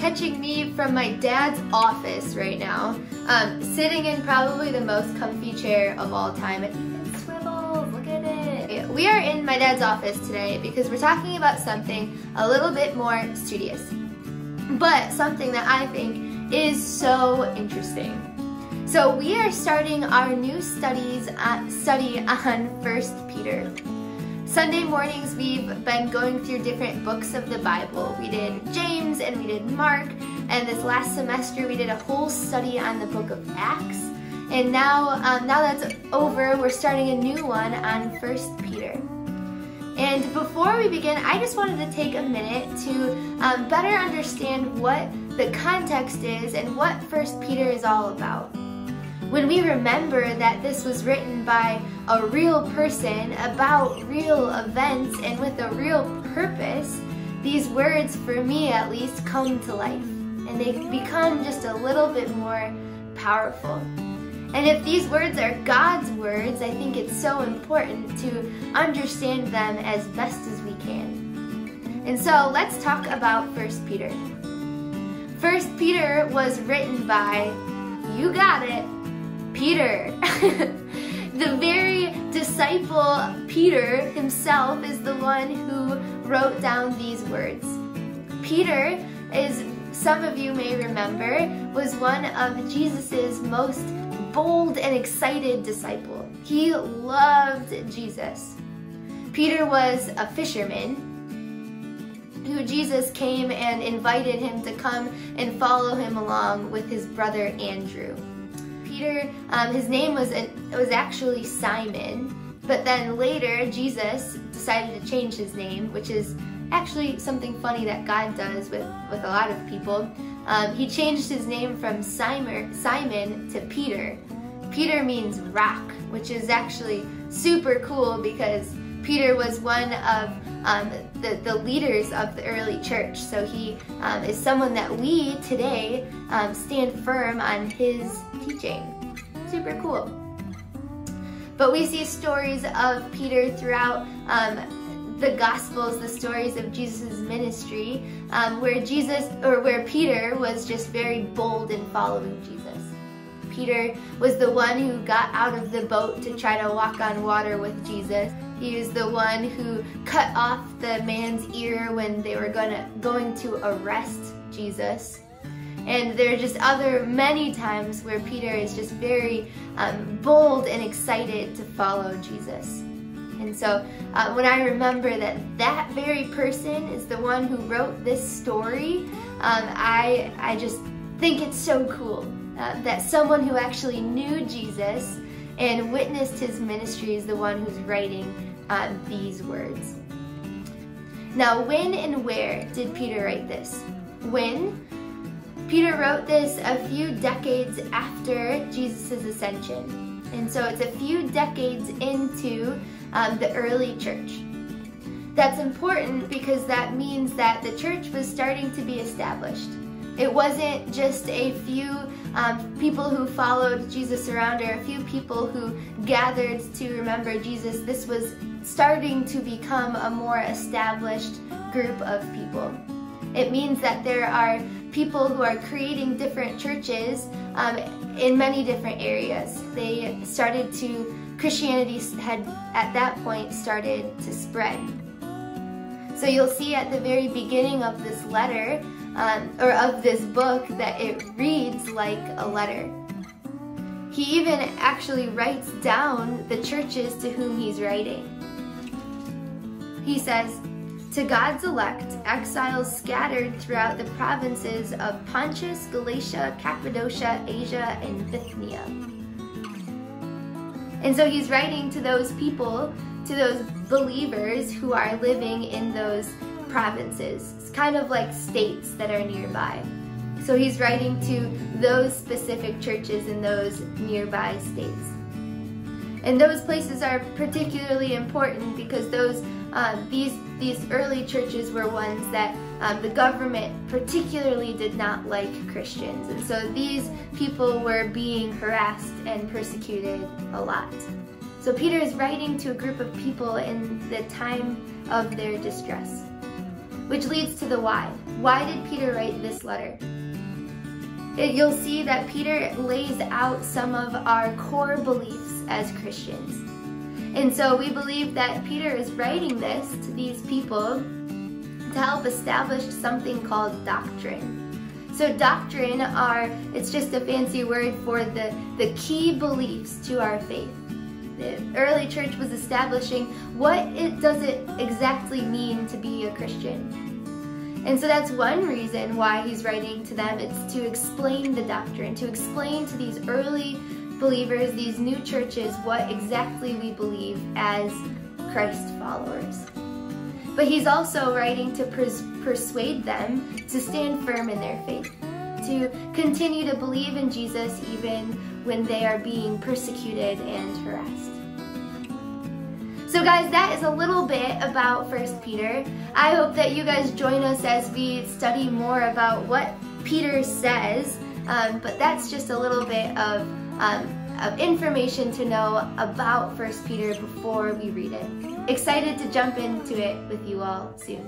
catching me from my dad's office right now, sitting in probably the most comfy chair of all time. It even swivels, look at it. We are in my dad's office today because we're talking about something a little bit more studious, but something that I think is so interesting. So we are starting our new study on 1 Peter. Sunday mornings we've been going through different books of the Bible. We did James and we did Mark, and this last semester we did a whole study on the book of Acts. And now that's over, we're starting a new one on 1 Peter. And before we begin, I just wanted to take a minute to better understand what the context is and what 1 Peter is all about. When we remember that this was written by a real person about real events and with a real purpose, these words, for me at least, come to life. And they become just a little bit more powerful. And if these words are God's words, I think it's so important to understand them as best as we can. And so let's talk about 1 Peter. 1 Peter was written by, you got it, Peter. The very disciple Peter himself is the one who wrote down these words. Peter, is, some of you may remember, was one of Jesus's most bold and excited disciple. He loved Jesus. Peter was a fisherman who Jesus came and invited him to come and follow him along with his brother Andrew. Peter, his name was actually Simon, but then later Jesus decided to change his name, which is actually something funny that God does with a lot of people. He changed his name from Simon to Peter. Peter means rock, which is actually super cool because Peter was one of the leaders of the early church. So he is someone that we today stand firm on his teaching. Super cool. But we see stories of Peter throughout the Gospels, the stories of Jesus' ministry, where Peter was just very bold in following Jesus. Peter was the one who got out of the boat to try to walk on water with Jesus. He was the one who cut off the man's ear when they were going to arrest Jesus. And there are just many times where Peter is just very bold and excited to follow Jesus. And so when I remember that very person is the one who wrote this story, I just think it's so cool that someone who actually knew Jesus and witnessed his ministry is the one who's writing these words. Now, when and where did Peter write this? When? Peter wrote this a few decades after Jesus' ascension. And so it's a few decades into the early church. That's important because that means that the church was starting to be established. It wasn't just a few people who followed Jesus around or a few people who gathered to remember Jesus. This was starting to become a more established group of people. It means that there are people who are creating different churches in many different areas. Christianity had at that point started to spread. So you'll see at the very beginning of this letter, or of this book, that it reads like a letter. He even actually writes down the churches to whom he's writing. He says, to God's elect, exiles scattered throughout the provinces of Pontus, Galatia, Cappadocia, Asia, and Bithynia. And so he's writing to those people, to those believers who are living in those provinces. It's kind of like states that are nearby. So he's writing to those specific churches in those nearby states. And those places are particularly important because these early churches were ones that the government particularly did not like Christians. And so these people were being harassed and persecuted a lot. So Peter is writing to a group of people in the time of their distress. which leads to the why. Why did Peter write this letter? You'll see that Peter lays out some of our core beliefs as Christians. And so we believe that Peter is writing this to these people to help establish something called doctrine. So doctrine it's just a fancy word for the key beliefs to our faith. The early church was establishing does it exactly mean to be a Christian. And so that's one reason why he's writing to them. It's to explain the doctrine, to explain to these early believers, these new churches, what exactly we believe as Christ followers. But he's also writing to persuade them to stand firm in their faith, to continue to believe in Jesus even when they are being persecuted and harassed. So guys, that is a little bit about 1 Peter. I hope that you guys join us as we study more about what Peter says, but that's just a little bit of information to know about 1 Peter before we read it. Excited to jump into it with you all soon.